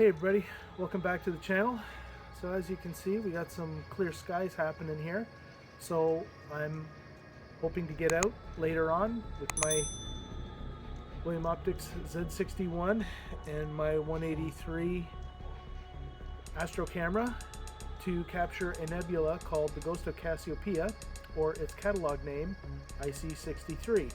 Hey everybody, welcome back to the channel. So as you can see, we got some clear skies happening here. So I'm hoping to get out later on with my William Optics Z61 and my 183 Astro camera to capture a nebula called the Ghost of Cassiopeia, or its catalog name, IC63.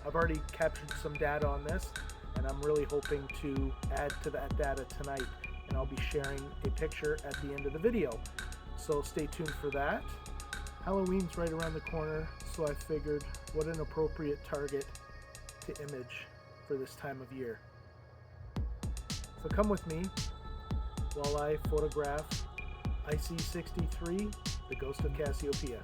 I've already captured some data on this, and I'm really hoping to add to that data tonight, and I'll be sharing a picture at the end of the video, so stay tuned for that. Halloween's right around the corner, so I figured what an appropriate target to image for this time of year. So come with me while I photograph IC63, the Ghost of Cassiopeia.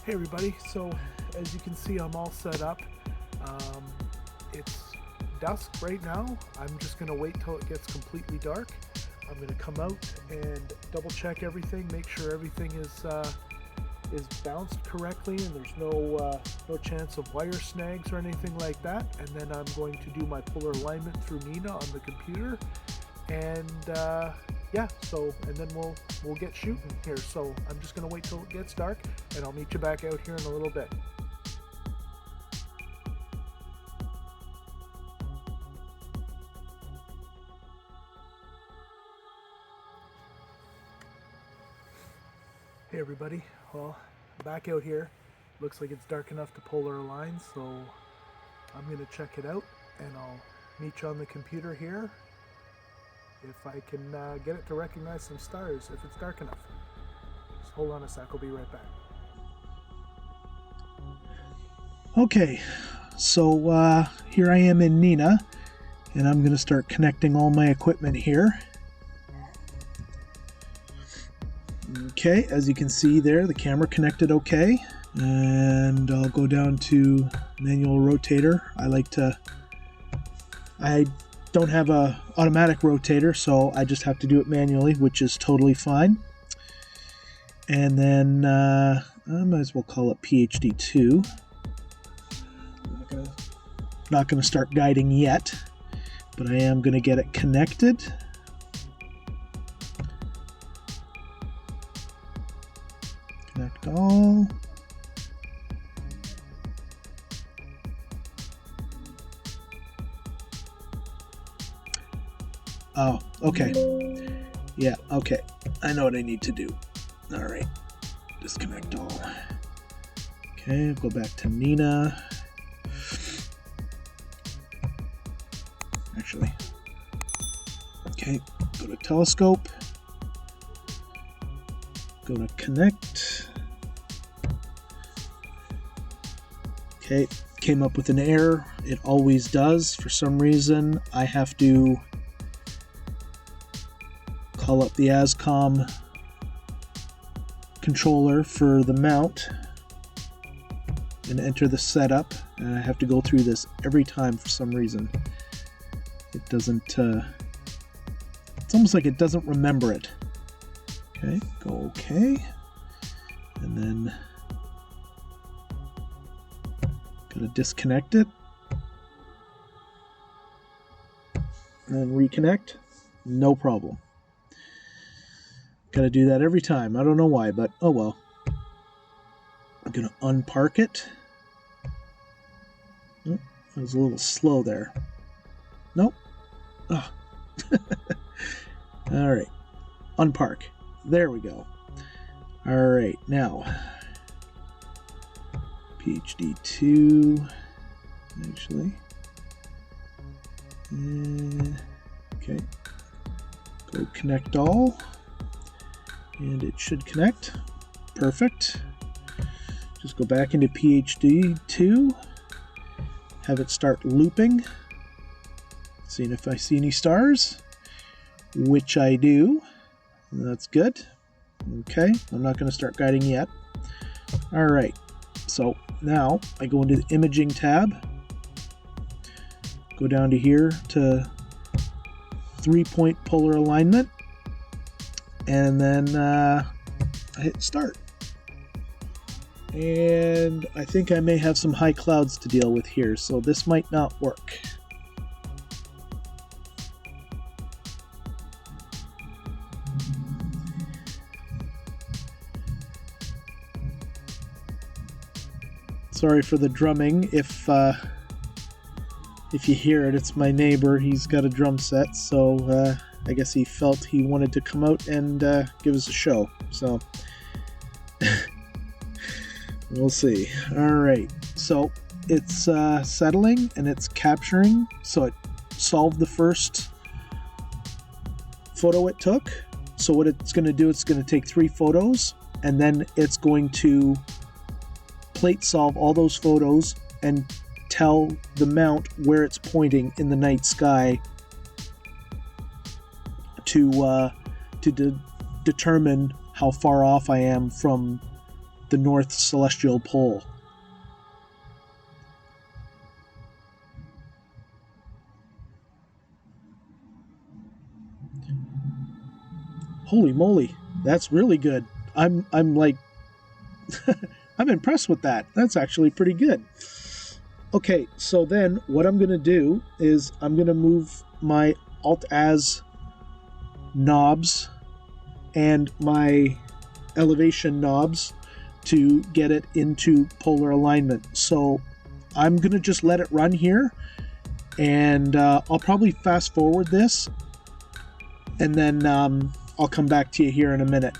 Hey everybody, so as you can see, I'm all set up. It's dusk right now. I'm just gonna wait till it gets completely dark. I'm gonna come out and double check everything, make sure everything is bounced correctly and there's no chance of wire snags or anything like that. And then I'm going to do my polar alignment through Nina on the computer, and yeah, so and then we'll get shooting here. So I'm just gonna wait till it gets dark, and I'll meet you back out here in a little bit. Hey everybody, well, back out here. Looks like it's dark enough to polar align, so I'm gonna check it out, and I'll meet you on the computer here if I can get it to recognize some stars if it's dark enough. Just hold on a sec, I'll be right back. Okay, so here I am in Nina, and I'm going to start connecting all my equipment here. Okay, as you can see there, the camera connected okay, and I'll go down to manual rotator. I don't have a automatic rotator, so I just have to do it manually, which is totally fine. And then I might as well call it PhD2. Not going to start guiding yet, but I am going to get it connected. Connect all. Oh, okay. Yeah, okay. I know what I need to do. All right. Disconnect all. Okay, go back to Nina. Actually. Okay, go to telescope. Go to connect. Okay, came up with an error. It always does. For some reason, I have to call up the ASCOM controller for the mount and enter the setup, and I have to go through this every time for some reason. It doesn't it's almost like it doesn't remember it. Okay, go okay, and then gotta disconnect it and then reconnect. No problem. Gotta do that every time. I don't know why, but oh well. I'm gonna unpark it. Oh, I was a little slow there. Nope. Oh. All right. Unpark. There we go. All right. Now, PhD2. Actually. Okay. Go connect all. And it should connect. Perfect. Just go back into PhD2, have it start looping. Seeing if I see any stars, which I do. That's good. Okay, I'm not going to start guiding yet. All right, so now I go into the imaging tab, go down to here to 3-point polar alignment, and then I hit start. And I think I may have some high clouds to deal with here, so this might not work. Sorry for the drumming. If you hear it, it's my neighbor. He's got a drum set, so I guess he felt he wanted to come out and give us a show. So we'll see. All right. So it's settling and it's capturing. So it solved the first photo it took. So what it's going to do, it's going to take 3 photos, and then it's going to plate solve all those photos and tell the mount where it's pointing in the night sky to determine how far off I am from the North Celestial Pole. Holy moly, that's really good. I'm like I'm impressed with that. That's actually pretty good. Okay, so then what I'm going to do is I'm going to move my Alt-Az knobs and my elevation knobs to get it into polar alignment. So I'm going to just let it run here, and I'll probably fast forward this, and then I'll come back to you here in a minute.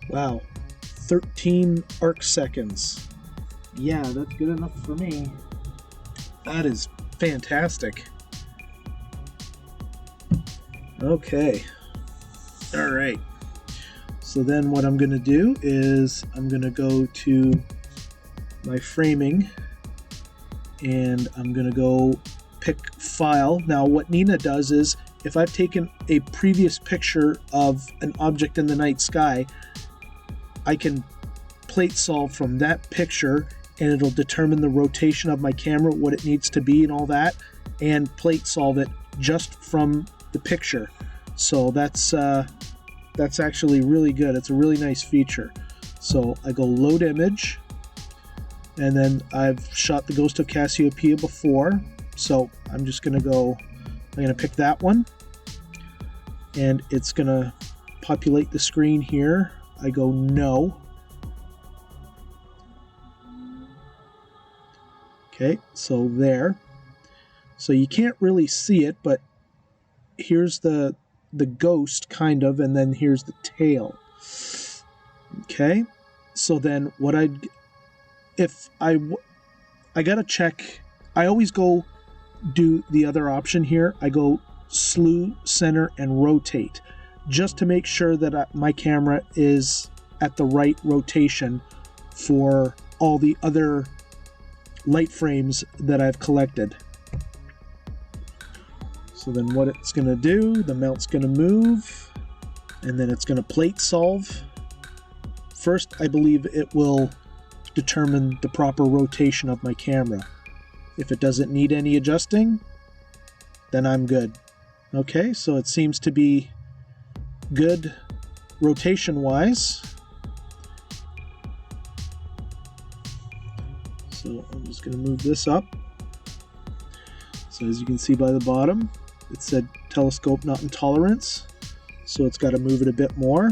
Wow, 13 arc seconds. Yeah, that's good enough for me. That is fantastic. Okay. All right. So then what I'm going to do is I'm going to go to my framing, and I'm going to go pick file. Now what Nina does is, if I've taken a previous picture of an object in the night sky, I can plate solve from that picture, and it'll determine the rotation of my camera, what it needs to be and all that, and plate solve it just from the picture. So that's actually really good. It's a really nice feature. So I go load image, and then I've shot the Ghost of Cassiopeia before, so I'm just going to pick that one, and it's going to populate the screen here. I go no. Okay, so there. So you can't really see it, but here's the ghost kind of, and then here's the tail. Okay, so then what I gotta check. I always go do the other option here. I go slew, center, and rotate, just to make sure that my camera is at the right rotation for all the other light frames that I've collected. So then what it's going to do, the mount's going to move, and then it's going to plate solve. First, I believe it will determine the proper rotation of my camera. If it doesn't need any adjusting, then I'm good. Okay, so it seems to be good rotation-wise. So I'm just going to move this up. So as you can see by the bottom, it said telescope not in tolerance. So it's got to move it a bit more.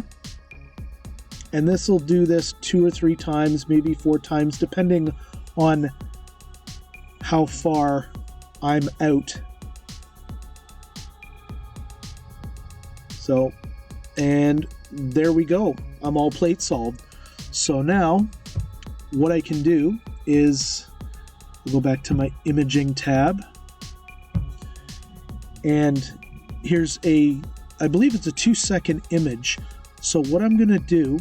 And this will do this 2 or 3 times, maybe 4 times, depending on how far I'm out. So And there we go. I'm all plate solved. So now what I can do is go back to my imaging tab. And here's I believe it's a 2-second image. So what I'm going to do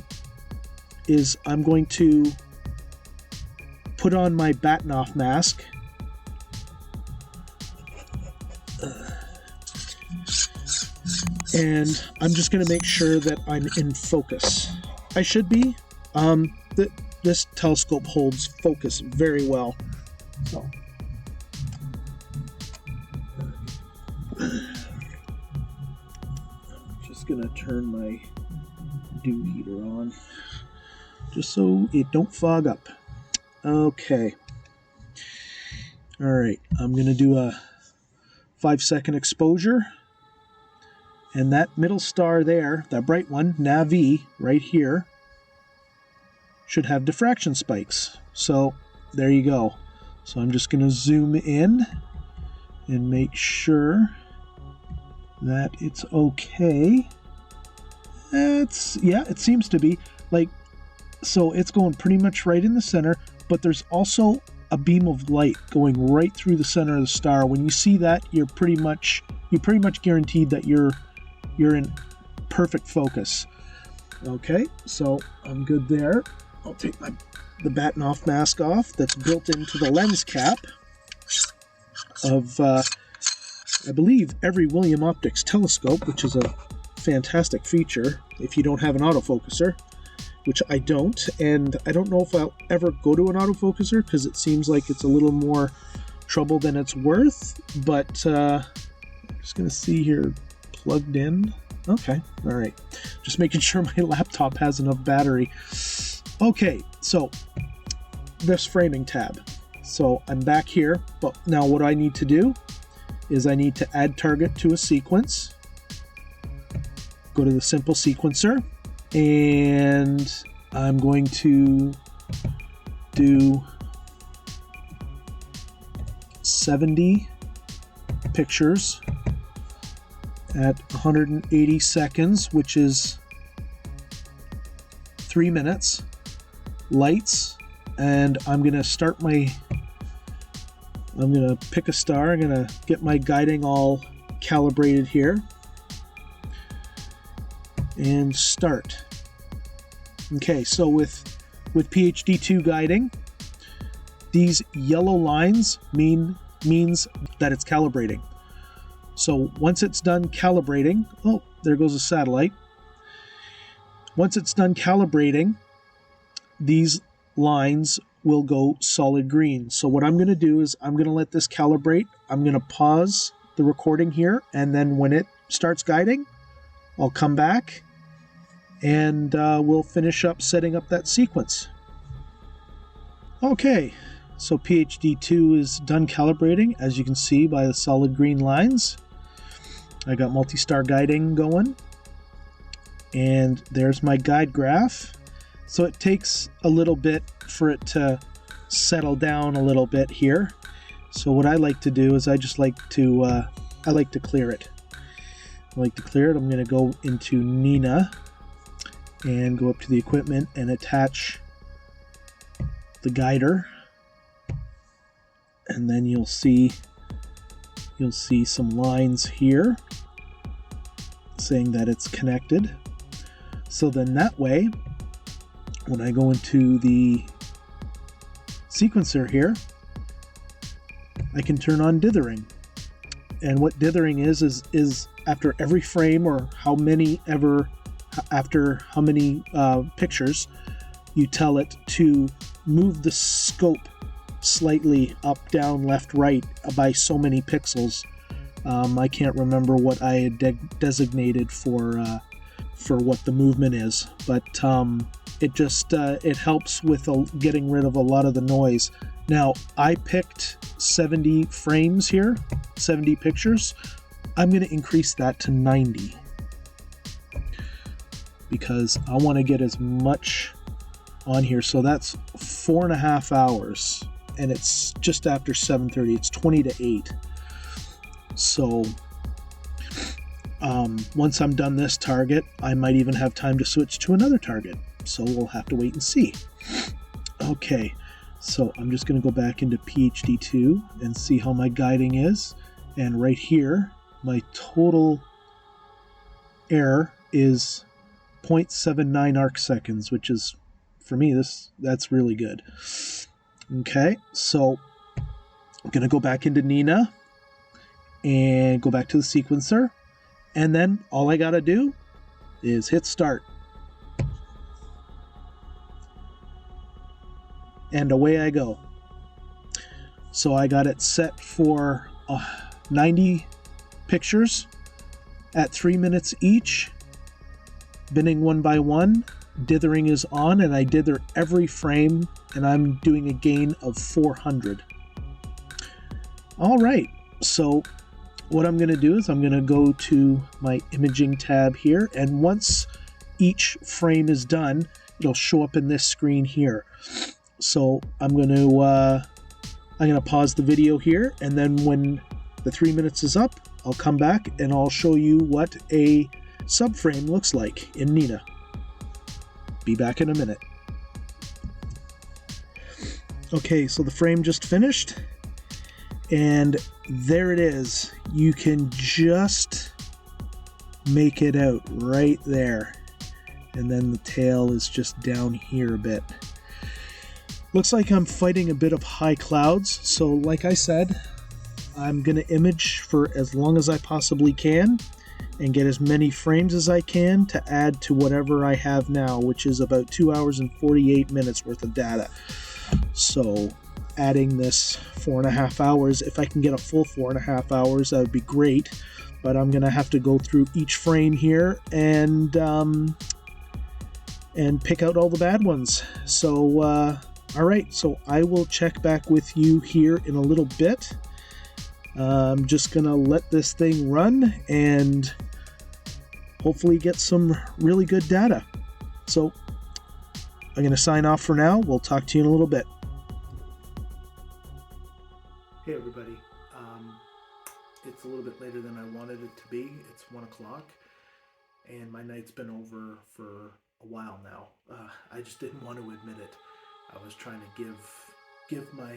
is I'm going to put on my Batnoff mask. And I'm just going to make sure that I'm in focus. I should be. This telescope holds focus very well. So. Just going to turn my dew heater on just so it don't fog up. Okay. All right. I'm going to do a 5-second exposure. And that middle star there, that bright one, Nav-E, right here, should have diffraction spikes. So there you go. So I'm just going to zoom in and make sure that it's okay. It seems to be. So it's going pretty much right in the center, but there's also a beam of light going right through the center of the star. When you see that, you're pretty much guaranteed that you're in perfect focus. Okay, so I'm good there. I'll take the Batnoff mask off that's built into the lens cap of, I believe, every William Optics telescope, which is a fantastic feature if you don't have an autofocuser, which I don't, and I don't know if I'll ever go to an autofocuser because it seems like it's a little more trouble than it's worth, but I'm just going to see here. Plugged in. Okay, all right. Just making sure my laptop has enough battery. Okay, so this framing tab. So I'm back here, but now what I need to do is I need to add target to a sequence. Go to the simple sequencer, and I'm going to do 70 pictures at 180 seconds, which is 3 minutes. Lights, and I'm gonna pick a star. I'm gonna get my guiding all calibrated here and start. Okay, so with PhD2 guiding, these yellow lines means that it's calibrating. So once it's done calibrating, oh, there goes a satellite. Once it's done calibrating, these lines will go solid green. So what I'm going to do is I'm going to let this calibrate. I'm going to pause the recording here, and then when it starts guiding, I'll come back and we'll finish up setting up that sequence. Okay, so PhD2 is done calibrating, as you can see by the solid green lines. I got multi-star guiding going, and there's my guide graph. So it takes a little bit for it to settle down a little bit here. So what I like to do is I like to clear it. I'm going to go into Nina and go up to the equipment and attach the guider, and then you'll see some lines here saying that it's connected. So then that way, when I go into the sequencer here, I can turn on dithering. And what dithering is after every frame, or after how many pictures, you tell it to move the scope slightly up, down, left, right by so many pixels. I can't remember what I had designated for what the movement is, but it helps with getting rid of a lot of the noise. Now, I picked 70 frames here, 70 pictures. I'm going to increase that to 90 because I want to get as much on here. So that's 4.5 hours, and it's just after 7:30. It's 7:20 to 8. So Once I'm done this target, I might even have time to switch to another target. So we'll have to wait and see. Okay, so I'm just going to go back into PhD2 and see how my guiding is. And right here, my total error is 0.79 arc seconds, which is, for me, that's really good. Okay, so I'm going to go back into Nina and go back to the sequencer. And then all I got to do is hit start. And away I go. So I got it set for 90 pictures at 3 minutes each, binning one by one. Dithering is on, and I dither every frame, and I'm doing a gain of 400. All right, so what I'm going to do is I'm going to go to my imaging tab here, and once each frame is done, it'll show up in this screen here. So I'm going to pause the video here, and then when the 3 minutes is up, I'll come back and I'll show you what a subframe looks like in Nina. Be back in a minute. Okay, so the frame just finished, and there it is. You can just make it out right there, and then the tail is just down here a bit. Looks like I'm fighting a bit of high clouds, so like I said, I'm going to image for as long as I possibly can and get as many frames as I can to add to whatever I have now, which is about 2 hours and 48 minutes worth of data. So adding this 4.5 hours, if I can get a full 4.5 hours, that would be great. But I'm going to have to go through each frame here and pick out all the bad ones. So, all right, so I will check back with you here in a little bit. I'm just going to let this thing run and hopefully get some really good data. So I'm going to sign off for now. We'll talk to you in a little bit. Hey everybody, it's a little bit later than I wanted it to be. It's 1 o'clock and my night's been over for a while now. I just didn't want to admit it. I was trying to give my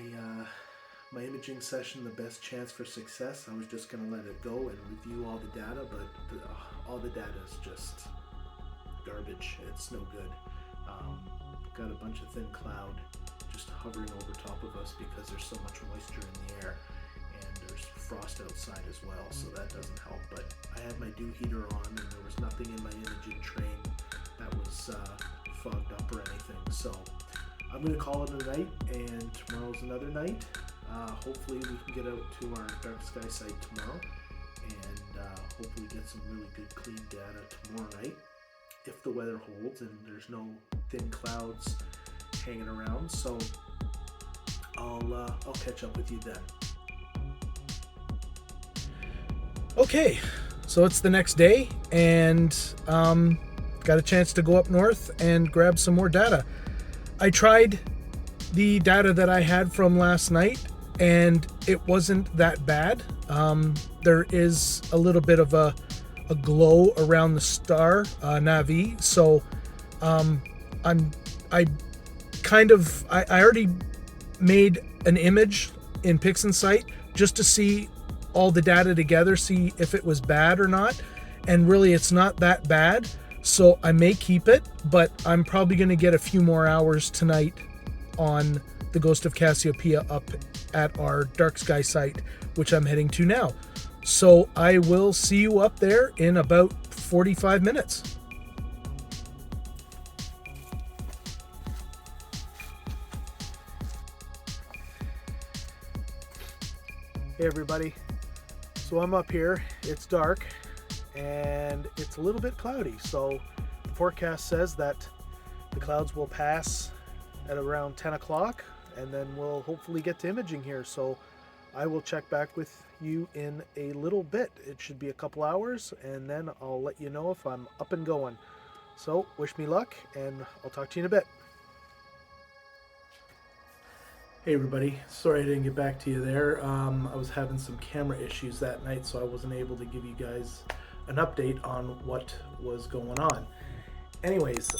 my imaging session the best chance for success. I was just going to let it go and review all the data, but all the data is just garbage. It's no good. Got a bunch of thin cloud just hovering over top of us because there's so much moisture in the air, and there's frost outside as well, so that doesn't help. But I had my dew heater on, and there was nothing in my imaging train that was fogged up or anything. So I'm going to call it a night, and tomorrow's another night. Hopefully we can get out to our dark sky site tomorrow and hopefully get some really good clean data tomorrow night if the weather holds and there's no thin clouds hanging around. So I'll catch up with you then. Okay, so it's the next day, and got a chance to go up north and grab some more data. I tried the data that I had from last night, and it wasn't that bad. There is a little bit of a glow around the star Navi, so I already made an image in Pixinsight just to see all the data together, see if it was bad or not, and really it's not that bad. So I may keep it, but I'm probably going to get a few more hours tonight on the Ghost of Cassiopeia up at our dark sky site, which I'm heading to now. So I will see you up there in about 45 minutes. Hey everybody, so I'm up here, it's dark and it's a little bit cloudy, so the forecast says that the clouds will pass at around 10 o'clock and then we'll hopefully get to imaging here. So I will check back with you in a little bit. It should be a couple hours and then I'll let you know if I'm up and going. So wish me luck and I'll talk to you in a bit. Hey everybody, sorry I didn't get back to you there. I was having some camera issues that night, so I wasn't able to give you guys an update on what was going on. Anyways,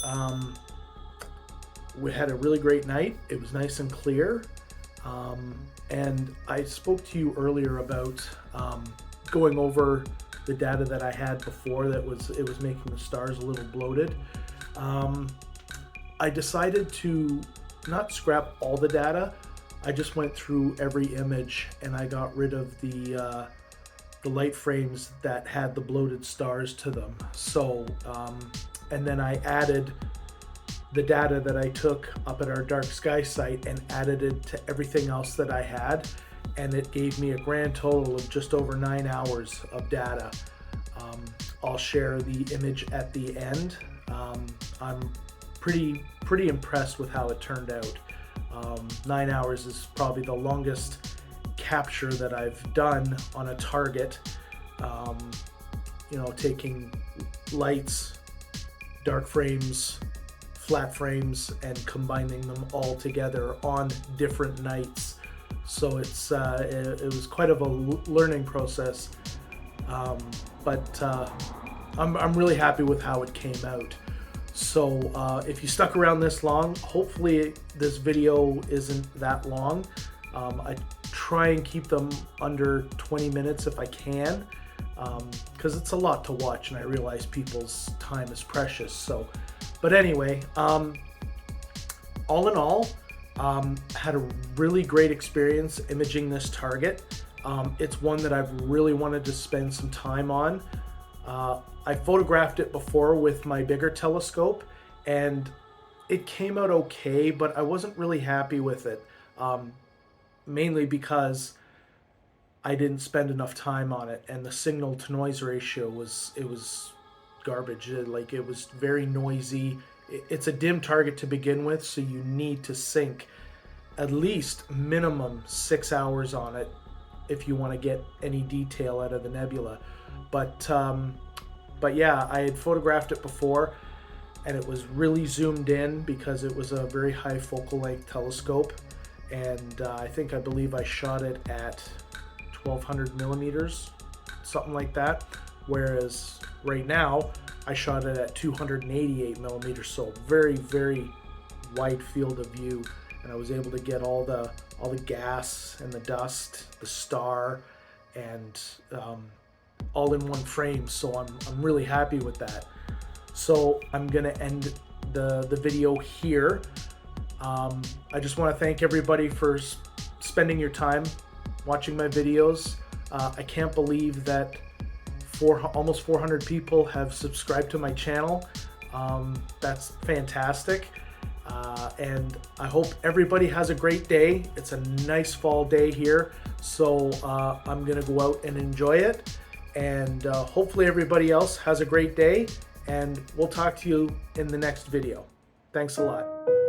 we had a really great night. It was nice and clear. And I spoke to you earlier about going over the data that I had before it was making the stars a little bloated. I decided to not scrap all the data. I just went through every image and I got rid of the light frames that had the bloated stars to them. So, and then I added the data that I took up at our dark sky site and added it to everything else that I had, and it gave me a grand total of just over 9 hours of data. I'll share the image at the end. I'm pretty impressed with how it turned out. 9 hours is probably the longest capture that I've done on a target. You know, taking lights, dark frames, flat frames, and combining them all together on different nights. So it was quite of a learning process, but I'm really happy with how it came out. So if you stuck around this long, hopefully this video isn't that long. I try and keep them under 20 minutes if I can, because it's a lot to watch and I realize people's time is precious. So, but anyway, all in all, had a really great experience imaging this target. It's one that I've really wanted to spend some time on. I photographed it before with my bigger telescope and it came out okay, but I wasn't really happy with it, mainly because I didn't spend enough time on it and the signal to noise ratio was garbage. It was very noisy. It's a dim target to begin with, so you need to sink at least minimum 6 hours on it if you want to get any detail out of the nebula. But yeah, I had photographed it before and it was really zoomed in because it was a very high focal length telescope, and I believe I shot it at 1200 millimeters, something like that, whereas right now I shot it at 288 millimeters, so very wide field of view, and I was able to get all the gas and the dust, the star, and all in one frame. So I'm really happy with that. So I'm gonna end the video here. I just want to thank everybody for spending your time watching my videos. I can't believe that almost 400 people have subscribed to my channel. That's fantastic. And I hope everybody has a great day. It's a nice fall day here, so I'm gonna go out and enjoy it, and hopefully everybody else has a great day, and we'll talk to you in the next video. Thanks a lot.